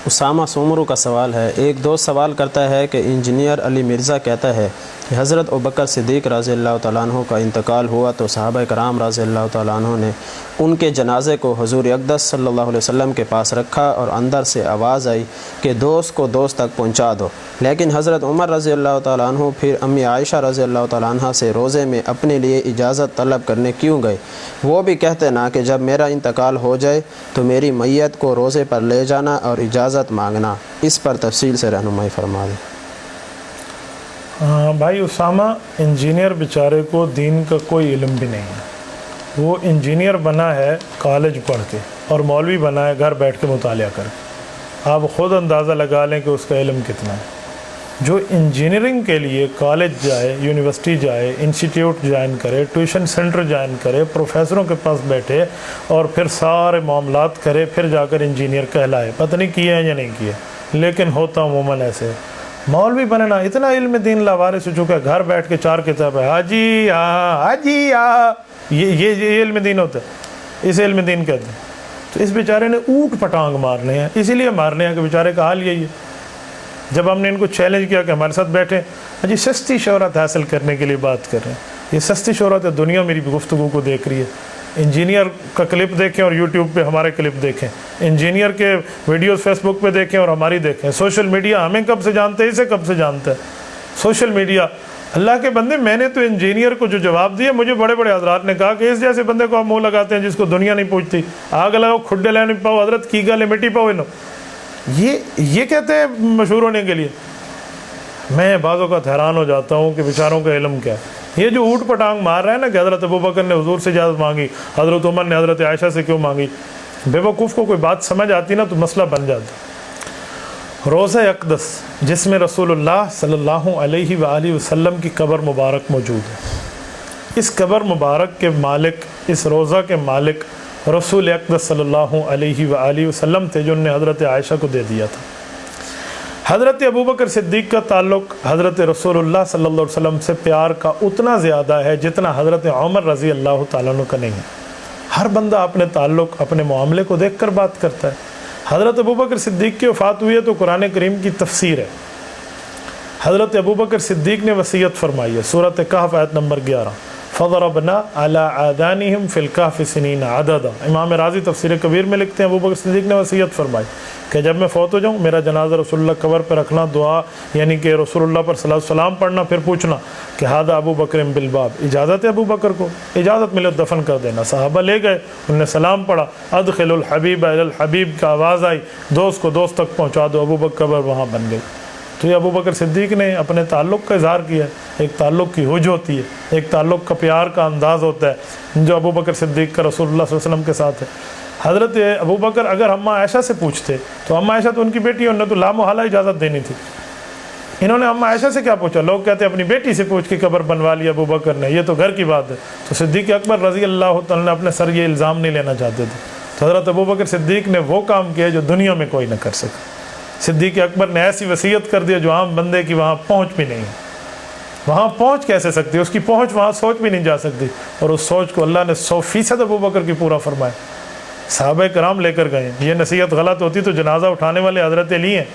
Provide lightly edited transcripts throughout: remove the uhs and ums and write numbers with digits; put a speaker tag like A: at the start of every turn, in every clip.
A: اسامہ سومرو کا سوال ہے، ایک دوست سوال کرتا ہے کہ انجینئر علی مرزا کہتا ہے کہ حضرت ابوبکر صدیق رضی اللہ تعالیٰ عنہ کا انتقال ہوا تو صحابہ کرام رضی اللہ تعالیٰ عنہ نے ان کے جنازے کو حضور اقدس صلی اللہ علیہ وسلم کے پاس رکھا اور اندر سے آواز آئی کہ دوست کو دوست تک پہنچا دو، لیکن حضرت عمر رضی اللہ تعالیٰ عنہ پھر امی عائشہ رضی اللہ تعالیٰ عنہ سے روزے میں اپنے لیے اجازت طلب کرنے کیوں گئے؟ وہ بھی کہتے نا کہ جب میرا انتقال ہو جائے تو میری میت کو روزے پر لے جانا اور اجازت مانگنا، اس پر تفصیل سے رہنمائی فرما دیں۔
B: بھائی اسامہ، انجینئر بیچارے کو دین کا کوئی علم بھی نہیں ہے، وہ انجینئر بنا ہے کالج پڑھ کے اور مولوی بنا ہے گھر بیٹھ کے مطالعہ کر کے، آپ خود اندازہ لگا لیں کہ اس کا علم کتنا ہے۔ جو انجینئرنگ کے لیے کالج جائے، یونیورسٹی جائے، انسٹیٹیوٹ جوائن کرے، ٹیوشن سینٹر جوائن کرے، پروفیسروں کے پاس بیٹھے اور پھر سارے معاملات کرے، پھر جا کر انجینئر کہلائے، پتہ نہیں کیے ہیں یا نہیں کیے، لیکن ہوتا عموماً ایسے۔ مولوی بننا اتنا علم دین لاوارث ہو چکا ہے، گھر بیٹھ کے 4 کتاب ہے، حاجی حاجی یہ علم دین ہوتا ہے، اس علم دین کہتے ہیں۔ تو اس بیچارے نے اوٹ پٹانگ مارنے ہیں، اسی لیے مارنے ہیں کہ بیچارے کا حال یہی ہے۔ جب ہم نے ان کو چیلنج کیا کہ ہمارے ساتھ بیٹھیں، جی سستی شہرت حاصل کرنے کے لیے بات کر رہے ہیں، یہ سستی شہرت ہے، دنیا میری گفتگو کو دیکھ رہی ہے۔ انجینئر کا کلپ دیکھیں اور یوٹیوب پہ ہمارے کلپ دیکھیں، انجینئر کے ویڈیوز فیس بک پہ دیکھیں اور ہماری دیکھیں۔ سوشل میڈیا ہمیں کب سے جانتے ہیں، اسے کب سے جانتا ہے سوشل میڈیا؟ اللہ کے بندے، میں نے تو انجینئر کو جو جواب دیا، مجھے بڑے بڑے حضرات نے کہا کہ اس جیسے بندے کو آپ منہ لگاتے ہیں جس کو دنیا نہیں پوچھتی، آگ لگاؤ کھڈے لینے پاؤ حضرت کی گلے مٹی پاؤ انہوں، یہ کہتے ہیں مشہور ہونے کے لیے۔ میں بعض اوقات حیران ہو جاتا ہوں کہ بیچاروں کا علم کیا ہے۔ یہ جو اوٹ پٹانگ مار رہا ہے نا کہ حضرت ابوبکر نے حضور سے اجازت مانگی، حضرت عمر نے حضرت عائشہ سے کیوں مانگی، بے وقوف کو کوئی بات سمجھ آتی نا تو مسئلہ بن جاتا۔ روضہ اقدس جس میں رسول اللہ صلی اللہ علیہ وآلہ وسلم کی قبر مبارک موجود ہے، اس قبر مبارک کے مالک، اس روضہ کے مالک رسول اقدس صلی اللہ علیہ وآلہ وسلم تھے، جو انہوں نے حضرت عائشہ کو دے دیا تھا۔ حضرت ابوبکر صدیق کا تعلق حضرت رسول اللہ صلی اللہ علیہ وسلم سے پیار کا اتنا زیادہ ہے جتنا حضرت عمر رضی اللہ تعالیٰ عنہ کا نہیں ہے۔ ہر بندہ اپنے تعلق، اپنے معاملے کو دیکھ کر بات کرتا ہے۔ حضرت ابوبکر صدیق کی وفات ہوئی ہے تو قرآن کریم کی تفسیر ہے۔ حضرت ابوبکر صدیق نے وصیت فرمائی ہے، سورۃ کہف آیت نمبر 11، فضربنا علی آذانہم فی الکہف سنین عددا۔ امام رازی تفسیر کبیر میں لکھتے ہیں ابوبکر صدیق نے وصیت فرمائی کہ جب میں فوت ہو جاؤں میرا جنازہ رسول اللہ قبر پہ رکھنا، دعا یعنی کہ رسول اللہ پر صلاۃ السلام پڑھنا، پھر پوچھنا کہ ھذا ابو بکر بالباب، اجازت ہے ابو بکر کو، اجازت ملے دفن کر دینا۔ صحابہ لے گئے، انہوں نے سلام پڑھا، ادخل الحبیب الی الحبیب کا آواز آئی، دوست کو دوست تک پہنچا دو، ابو بکر قبر وہاں بن گئی۔ تو یہ ابو بکر صدیق نے اپنے تعلق کا اظہار کیا ہے۔ ایک تعلق کی حج ہوتی ہے، ایک تعلق کا پیار کا انداز ہوتا ہے جو ابو بکر صدیق کا رسول اللہ صلی اللہ علیہ وسلم کے ساتھ ہے۔ حضرت ابو بکر اگر اماں عائشہ سے پوچھتے تو اماں عائشہ تو ان کی بیٹی ہے، انہوں نے تو لامحالہ اجازت دینی تھی۔ انہوں نے اماں عائشہ سے کیا پوچھا؟ لوگ کہتے ہیں اپنی بیٹی سے پوچھ کے قبر بنوا لیا ابو بکر نے، یہ تو گھر کی بات ہے۔ تو صدیق اکبر رضی اللہ تعالیٰ نے اپنے سر یہ الزام نہیں لینا چاہتے تھے، تو حضرت ابو بکر صدیق نے وہ کام کیا جو دنیا میں کوئی نہ کر سکا۔ صدیق اکبر نے ایسی وصیت کر دیا جو عام بندے کی وہاں پہنچ بھی نہیں ہے، وہاں پہنچ کیسے سکتی، اس کی پہنچ وہاں سوچ بھی نہیں جا سکتی، اور اس سوچ کو اللہ نے 100% ابو بکر کی پورا فرمایا۔ صحابہ کرام لے کر گئے۔ یہ نصیحت غلط ہوتی تو جنازہ اٹھانے والے حضرت علی ہیں،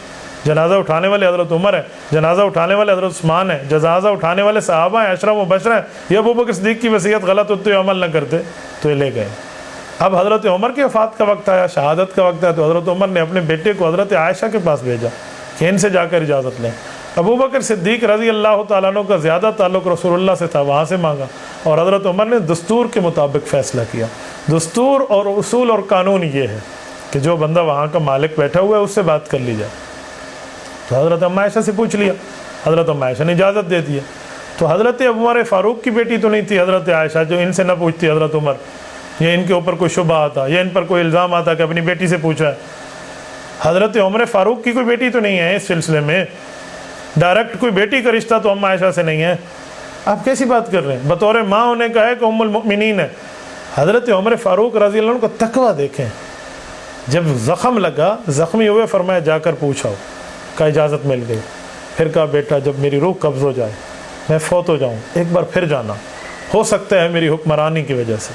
B: جنازہ اٹھانے والے حضرت عمر ہیں، جنازہ اٹھانے والے حضرت عثمان ہیں، جنازہ اٹھانے والے صحابہ ہیں، عشرہ مبشرہ ہیں۔ یہ ابو بکر صدیق کی وصیت غلط ہوتی عمل نہ کرتے تو یہ لے گئے۔ اب حضرت عمر کی وفات کا وقت آیا، شہادت کا وقت آیا، تو حضرت عمر نے اپنے بیٹے کو حضرت عائشہ کے پاس بھیجا کہ ان سے جا کر اجازت لیں۔ ابو بکر صدیق رضی اللہ تعالیٰ عنہ کا زیادہ تعلق رسول اللہ سے تھا، وہاں سے مانگا، اور حضرت عمر نے دستور کے مطابق فیصلہ کیا۔ دستور اور اصول اور قانون یہ ہے کہ جو بندہ وہاں کا مالک بیٹھا ہوا ہے اس سے بات کر لی جائے۔ تو حضرت اماں عائشہ سے پوچھ لیا، حضرت اماں عائشہ نے اجازت دے دی۔ تو حضرت عمر فاروق کی بیٹی تو نہیں تھی حضرت عائشہ جو ان سے نہ پوچھتی حضرت عمر، یا ان کے اوپر کوئی شبہ آتا یا ان پر کوئی الزام آتا کہ اپنی بیٹی سے پوچھا ہے۔ حضرت عمر فاروق کی کوئی بیٹی تو نہیں ہے اس سلسلے میں، ڈائریکٹ کوئی بیٹی کا رشتہ تو اماں عائشہ سے نہیں ہے۔ آپ کیسی بات کر رہے ہیں؟ بطور ماں انہیں کہا ہے کہ ام المؤمنین ہے۔ حضرت عمر فاروق رضی اللہ عنہ کا تقویٰ دیکھیں، جب زخم لگا، زخمی ہوئے، فرمایا جا کر پوچھاؤ، کا اجازت مل گئی۔ پھر کہا بیٹا جب میری روح قبض ہو جائے، میں فوت ہو جاؤں، ایک بار پھر جانا، ہو سکتا ہے میری حکمرانی کی وجہ سے،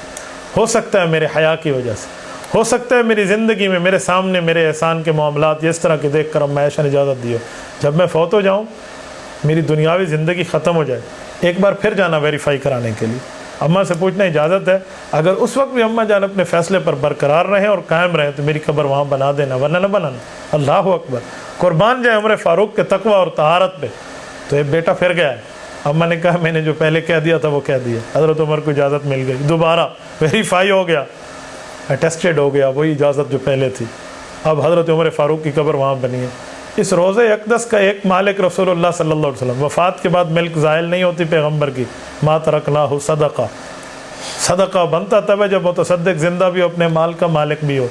B: ہو سکتا ہے میرے حیا کی وجہ سے، ہو سکتا ہے میری زندگی میں میرے سامنے میرے احسان کے معاملات اس طرح کے دیکھ کر اب معاشہ نے اجازت دی ہو، جب میں فوت ہو جاؤں میری دنیاوی زندگی ختم ہو جائے، ایک بار پھر جانا ویریفائی کرانے کے لیے، اماں سے پوچھنا اجازت ہے، اگر اس وقت بھی اماں جان اپنے فیصلے پر برقرار رہیں اور قائم رہیں تو میری قبر وہاں بنا دینا، ورنہ نہ بنانا۔ اللہ اکبر، قربان جائے عمر فاروق کے تقوی اور طہارت پہ۔ تو ایک بیٹا پھر گیا ہے، اماں نے کہا میں نے جو پہلے کہہ دیا تھا وہ کہہ دیا، حضرت عمر کو اجازت مل گئی، دوبارہ ویریفائی ہو گیا، اٹیسٹڈ ہو گیا وہی اجازت جو پہلے تھی، اب حضرت عمر فاروق کی قبر وہاں بنی ہے۔ اس روضہ اقدس کا ایک مالک رسول اللہ صلی اللہ علیہ وسلم، وفات کے بعد ملک زائل نہیں ہوتی پیغمبر کی، ما ترکناہ صدقہ، صدقہ بنتا تب ہے جب متصدق زندہ بھی ہو، اپنے مال کا مالک بھی ہو۔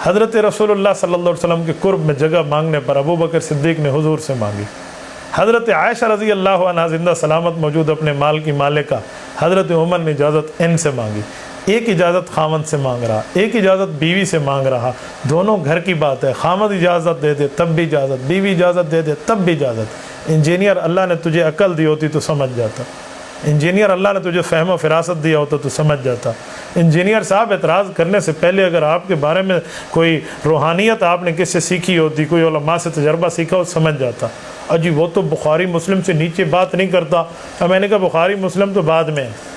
B: حضرت رسول اللہ صلی اللہ علیہ وسلم کے قرب میں جگہ مانگنے پر ابو بکر صدیق نے حضور سے مانگی، حضرت عائشہ رضی اللہ عنہا زندہ سلامت موجود اپنے مال کی مالکہ، حضرت عمر نے اجازت ان سے مانگی، ایک اجازت خامد سے مانگ رہا، ایک اجازت بیوی سے مانگ رہا، دونوں گھر کی بات ہے، خامد اجازت دے دے تب بھی اجازت، بیوی اجازت دے دے تب بھی اجازت۔ انجینئر اللہ نے تجھے عقل دی ہوتی تو سمجھ جاتا، انجینئر اللہ نے تجھے فہم و فراست دیا ہوتا تو سمجھ جاتا۔ انجینئر صاحب اعتراض کرنے سے پہلے اگر آپ کے بارے میں کوئی روحانیت آپ نے کس سے سیکھی ہوتی، کوئی علماء سے تجربہ سیکھا ہو سمجھ جاتا۔ جی وہ تو بخاری مسلم سے نیچے بات نہیں کرتا، میں نے کہا بخاری مسلم تو بعد میں ہے،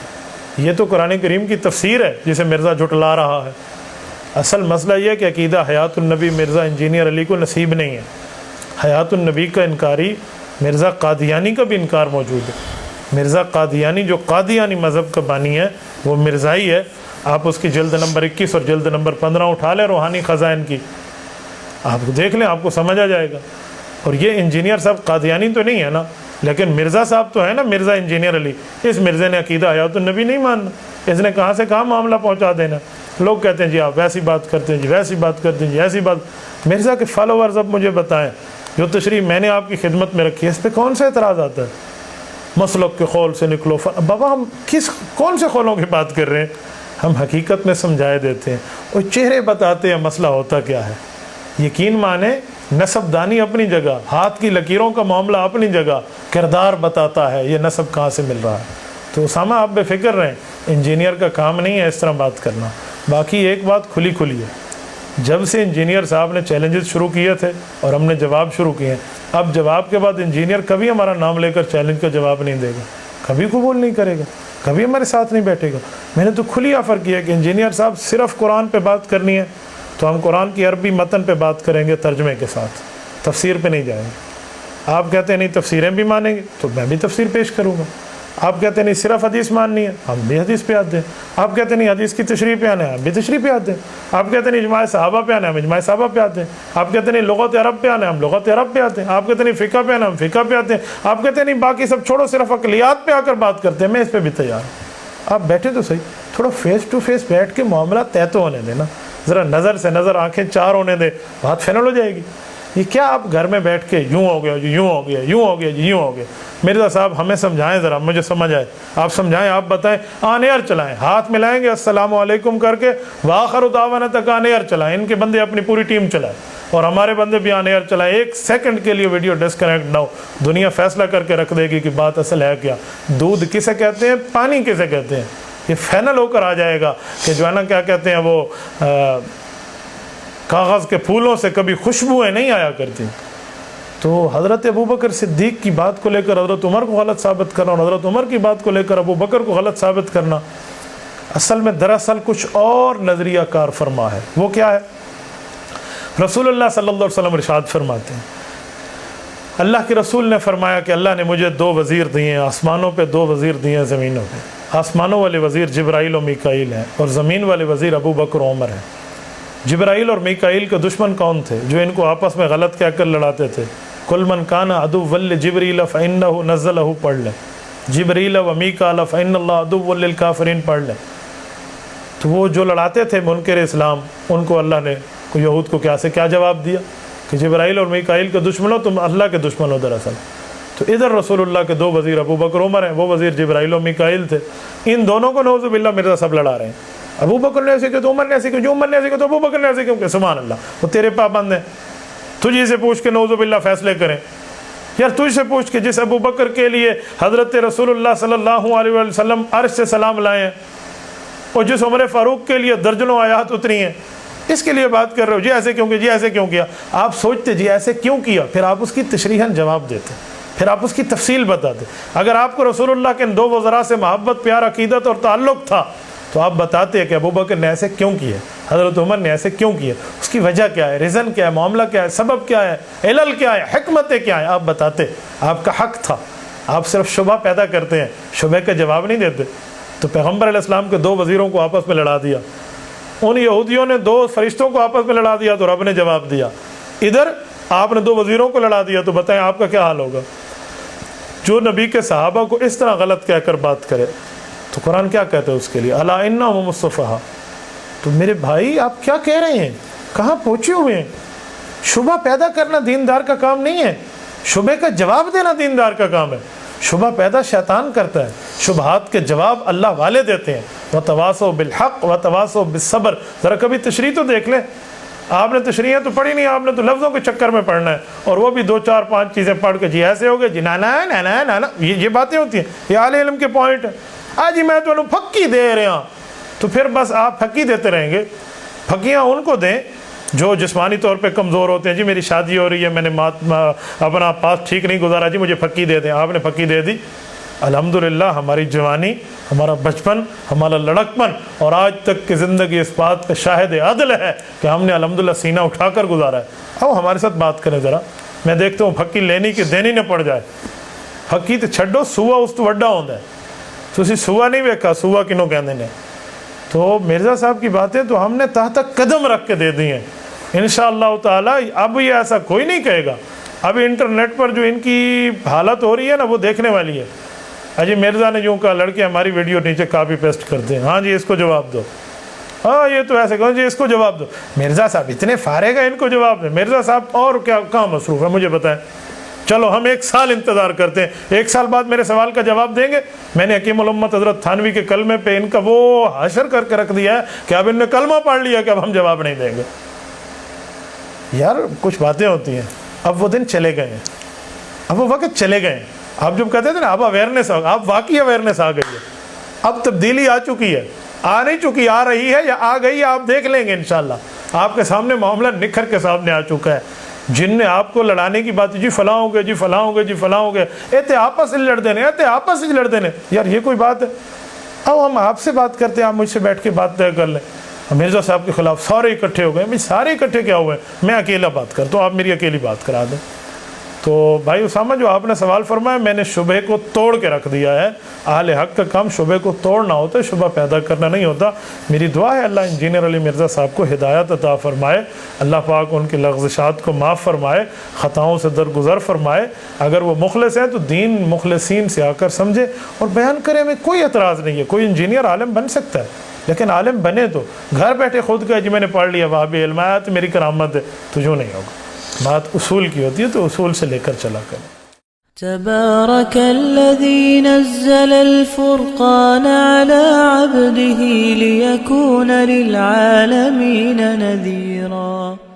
B: یہ تو قرآن کریم کی تفسیر ہے جسے مرزا جھٹلا رہا ہے۔ اصل مسئلہ یہ ہے کہ عقیدہ حیات النبی مرزا انجینئر علی کو نصیب نہیں ہے، حیات النبی کا انکاری مرزا قادیانی کا بھی انکار موجود ہے۔ مرزا قادیانی جو قادیانی مذہب کا بانی ہے وہ مرزائی ہے، آپ اس کی جلد نمبر 21 اور جلد نمبر 15 اٹھا لیں روحانی خزائن کی، آپ دیکھ لیں آپ کو سمجھ آ جائے گا۔ اور یہ انجینئر صاحب قادیانی تو نہیں ہے نا، لیکن مرزا صاحب تو ہے نا، مرزا انجینئر علی، اس مرزے نے عقیدہ حیات النبی نہیں ماننا، اس نے کہاں سے کہاں معاملہ پہنچا دینا۔ لوگ کہتے ہیں جی آپ ویسی بات کرتے ہیں، جی ویسی بات کرتے ہیں، جی ایسی بات۔ مرزا کے فالوورز اب مجھے بتائیں، جو تشریح میں نے آپ کی خدمت میں رکھی ہے اس پہ کون سے اعتراض آتا ہے؟ مسلک کے قول سے نکلو، بابا ہم کون سے قولوں کی بات کر رہے ہیں؟ ہم حقیقت میں سمجھائے دیتے ہیں، اور چہرے بتاتے ہیں مسئلہ ہوتا کیا ہے۔ یقین مانے نسب دانی اپنی جگہ، ہاتھ کی لکیروں کا معاملہ اپنی جگہ، کردار بتاتا ہے یہ نسب کہاں سے مل رہا ہے۔ تو اسامہ آپ بے فکر رہیں، انجینئر کا کام نہیں ہے اس طرح بات کرنا۔ باقی ایک بات کھلی ہے، جب سے انجینئر صاحب نے چیلنجز شروع کیے تھے اور ہم نے جواب شروع کیے ہیں، اب جواب کے بعد انجینئر کبھی ہمارا نام لے کر چیلنج کا جواب نہیں دے گا، کبھی قبول نہیں کرے گا، کبھی ہمارے ساتھ نہیں بیٹھے گا۔ میں نے تو کھلی آفر کیا کہ انجینئر صاحب صرف قرآن پہ بات کرنی ہے تو ہم قرآن کی عربی متن پہ بات کریں گے ترجمے کے ساتھ، تفسیر پہ نہیں جائیں گے۔ آپ کہتے ہیں نہیں تفسیریں بھی مانیں گے تو میں بھی تفسیر پیش کروں گا۔ آپ کہتے ہیں نہیں صرف حدیث ماننی ہے، ہم بھی حدیث پہ آتے ہیں۔ آپ کہتے ہیں نہیں حدیث کی تشریح پہ آنا ہے، ہم بھی تشریح پہ آتے ہیں۔ آپ کہتے ہیں نہیں اجماع صحابہ پہ آنا ہے، ہم اجماع صحابہ پہ آتے ہیں۔ آپ کہتے ہیں نہیں لغت عرب پہ آنا ہے، ہم لغت عرب پہ آتے ہیں۔ آپ کہتے ہیں نہیں فقہ پہ آنا ہے، ہم فقہ پہ آتے ہیں۔ آپ کہتے ہیں نہیں باقی سب چھوڑو صرف عقلیات پہ آ کر بات کرتے ہیں، میں اس پہ بھی تیار ہوں۔ آپ بیٹھے تو صحیح، تھوڑا فیس ٹو فیس بیٹھ کے معاملہ طے تو ہونے دینا، ذرا نظر سے نظر آنکھیں چار ہونے دے، بات فائنل ہو جائے گی۔ یہ کیا آپ گھر میں بیٹھ کے یوں ہو گیا جی، یوں ہو گیا، یوں ہو گیا جی، یوں ہو گیا۔ مرزا صاحب ہمیں سمجھائیں ذرا، مجھے سمجھ آئے، آپ سمجھائیں، آپ بتائیں، آن ایئر چلائیں، ہاتھ ملائیں گے السلام علیکم کر کے، وآخر دعوانا تک آن ایئر چلائیں، ان کے بندے اپنی پوری ٹیم چلائیں اور ہمارے بندے بھی آن ایئر چلائیں، ایک سیکنڈ کے لیے ویڈیو ڈسکنیکٹ نہ ہو۔ دنیا فیصلہ کر کے رکھ دے گی کہ بات اصل ہے کیا، دودھ کسے کہتے ہیں، پانی کسے کہتے ہیں، یہ فائنل ہو کر آ جائے گا کہ جو ہے نا کیا کہتے ہیں وہ کاغذ کے پھولوں سے کبھی خوشبوئیں نہیں آیا کرتی۔ تو حضرت ابو بکر صدیق کی بات کو لے کر حضرت عمر کو غلط ثابت کرنا اور حضرت عمر کی بات کو لے کر ابو بکر کو غلط ثابت کرنا، اصل میں دراصل کچھ اور نظریہ کار فرما ہے۔ وہ کیا ہے؟ رسول اللہ صلی اللہ علیہ وسلم ارشاد فرماتے ہیں، اللہ کے رسول نے فرمایا کہ اللہ نے مجھے 2 وزیر دیے ہیں، آسمانوں پہ 2 وزیر دیے ہیں، زمینوں پہ۔ آسمانوں والے وزیر جبرائیل و میکائیل ہیں اور زمین والے وزیر ابو بکر و عمر ہیں۔ جبرائیل اور میکائیل کے دشمن کون تھے جو ان کو آپس میں غلط کہہ کر لڑاتے تھے؟ کل من کان عدو لجبریل فانہ نزلہ پڑھ لیں، جبریل و میکائیل فان اللہ عدو للکافرین پڑھ لیں۔ تو وہ جو لڑاتے تھے منکر اسلام، ان کو اللہ نے یہود کو کیا جواب دیا کہ جبرائیل اور میکائیل کے دشمن ہو، تم اللہ کے دشمن ہو دراصل۔ تو ادھر رسول اللہ کے 2 وزیر ابو بکر عمر ہیں، وہ وزیر جبرائیل و میکائیل تھے۔ ان دونوں کو نعوذ باللہ مرزا سب لڑا رہے ہیں، ابو بکر نے ایسے کیا تو عمر نے ایسے کیا، جو عمر نے ایسے کیا تو ابو بکر نے ایسے کیا، سبحان اللہ، وہ تیرے پابند ہیں، تجھے سے پوچھ کے نعوذ باللہ فیصلے کریں۔ یار تجھ سے پوچھ کے جس ابو بکر کے لیے حضرت رسول اللہ صلی اللہ علیہ وسلم عرش سے سلام لائے ہیں، اور جس عمر فاروق کے لیے درجنوں آیات اتری ہیں اس کے لیے بات کر رہے ہو، جی ایسے کیوں کیا، جی ایسے کیوں کیا. آپ سوچتے جی ایسے کیوں کیا، پھر آپ اس کی تشریحاً جواب دیتے، پھر آپ اس کی تفصیل بتاتے. اگر آپ کو رسول اللہ کے ان دو وزراء سے محبت، پیار، عقیدت اور تعلق تھا تو آپ بتاتے کہ ابوبکر نے ایسے کیوں کیا، حضرت عمر نے ایسے کیوں کیا، اس کی وجہ کیا ہے، ریزن کیا ہے، معاملہ کیا ہے، سبب کیا ہے، علل کیا ہے، حکمتیں کیا ہیں، آپ بتاتے. آپ کا حق تھا. آپ صرف شبہ پیدا کرتے ہیں، شبہ کا جواب نہیں دیتے. تو پیغمبر علیہ السلام کے دو وزیروں کو آپس میں لڑا دیا، ان یہودیوں نے دو فرشتوں کو آپس میں لڑا دیا تو رب نے جواب دیا. ادھر آپ نے دو وزیروں کو لڑا دیا تو بتائیں آپ کا کیا حال ہوگا. جو نبی کے صحابہ کو اس طرح غلط کہہ کر بات کرے تو قرآن کیا کہتا ہے اس کے لیے، الا انہم الصفہاء. تو میرے بھائی آپ کیا کہہ رہے ہیں، کہاں پہنچے ہوئے ہیں. شبہ پیدا کرنا دیندار کا کام نہیں ہے، شبہ کا جواب دینا دیندار کا کام ہے. شبہ پیدا شیطان کرتا ہے، شبہات کے جواب اللہ والے دیتے ہیں. وتواصوا بالحق وتواصوا بالصبر. ذرا کبھی تشریح تو دیکھ لیں. آپ نے تشریحیں تو پڑھی نہیں، آپ نے تو لفظوں کے چکر میں پڑھنا ہے، اور وہ بھی 2 4 5 چیزیں پڑھ کے جی ایسے ہو گئے، جی نانا نانا نانا، یہ باتیں ہوتی ہیں، یہ اہل علم کے پوائنٹ ہیں. جی میں تو پھکی دے رہا ہوں، تو پھر بس آپ پھکی دیتے رہیں گے. پھکیاں ان کو دیں جو جسمانی طور پہ کمزور ہوتے ہیں. جی میری شادی ہو رہی ہے، میں نے اپنا پاس ٹھیک نہیں گزارا، جی مجھے پھکی دے دیں. آپ نے پھکی دے دی، الحمدللہ ہماری جوانی، ہمارا بچپن، ہمارا لڑکپن اور آج تک کی زندگی اس بات کا شاہد عدل ہے کہ ہم نے الحمدللہ سینہ اٹھا کر گزارا ہے. اب ہمارے ساتھ بات کریں ذرا، میں دیکھتا ہوں پھکی لینی کہ دینی نہ پڑ جائے. پھکی تو چھڈو، سوا اس تو وڈا ہوتا ہے. تو اسی سوا نہیں ویکھا، سوا کنوں کہندے نے. تو مرزا صاحب کی باتیں تو ہم نے تحت قدم رکھ کے دے دی ہیں انشاءاللہ تعالی. اب یہ ایسا کوئی نہیں کہے گا. اب انٹرنیٹ پر جو ان کی حالت ہو رہی ہے نا وہ دیکھنے والی ہے. اجی مرزا نے یوں کہا، لڑکے ہماری ویڈیو نیچے کاپی پیسٹ کرتے ہیں، ہاں جی اس کو جواب دو، ہاں یہ تو ایسے کہو جی اس کو جواب دو. مرزا صاحب اتنے فارغ ہیں، ان کو جواب دیں. مرزا صاحب اور کیا کہاں مصروف ہے مجھے بتائیں. چلو ہم 1 سال انتظار کرتے ہیں، 1 سال بعد میرے سوال کا جواب دیں گے. میں نے حکیم الامت حضرت تھانوی کے کلمے پہ ان کا وہ حشر کر کے رکھ دیا ہے کہ اب ان نے کلمہ پڑھ لیا کہ اب ہم جواب نہیں دیں گے. یار کچھ باتیں ہوتی ہیں. اب وہ دن چلے گئے ہیں، اب وہ وقت چلے گئے ہیں. آپ جب کہتے تھے نا اب اویئرنیس، اب واقعی اویئرنیس آ گئی ہے. اب تبدیلی آ چکی ہے، آ نہیں چکی، آ رہی ہے یا آ گئی ہے، آپ دیکھ لیں گے انشاءاللہ. آپ کے سامنے معاملہ نکھر کے سامنے آ چکا ہے. جن نے آپ کو لڑانے کی بات، جی فلاں ہو گئے، جی فلاں ہو گئے، جی فلاں ہو گئے، ایتے آپس لڑ دینے، ایتے آپس لڑ دینے. یار یہ کوئی بات ہے؟ اب ہم آپ سے بات کرتے ہیں، آپ مجھ سے بیٹھ کے بات طے کر لیں. مرزا صاحب کے خلاف سارے اکٹھے ہو گئے. بھائی سارے اکٹھے کیا ہوئے ہیں، میں اکیلا بات کرتا ہوں، آپ میری اکیلی بات کرا دیں. تو بھائی اسامہ جو آپ نے سوال فرمایا، میں نے شبہ کو توڑ کے رکھ دیا ہے. اہل حق کا کام شبہ کو توڑنا ہوتا ہے، شبہ پیدا کرنا نہیں ہوتا. میری دعا ہے اللہ انجینئر علی مرزا صاحب کو ہدایت عطا فرمائے، اللہ پاک ان کی لغزشات کو معاف فرمائے، خطاؤں سے درگزر فرمائے. اگر وہ مخلص ہیں تو دین مخلصین سے آ کر سمجھے اور بیان کرے. میں کوئی اعتراض نہیں ہے، کوئی انجینئر عالم بن سکتا ہے، لیکن عالم بنے تو گھر بیٹھے خود کہے جی میں نے پڑھ لیا وہابی علم آیا تو میری کرامت ہے، تو یوں نہیں ہوگا. بات اصول کی ہوتی ہے تو اصول سے لے کر چلا کریں.
C: تبارك الذي نزل الفرقان على عبده ليكون للعالمين نذيرا.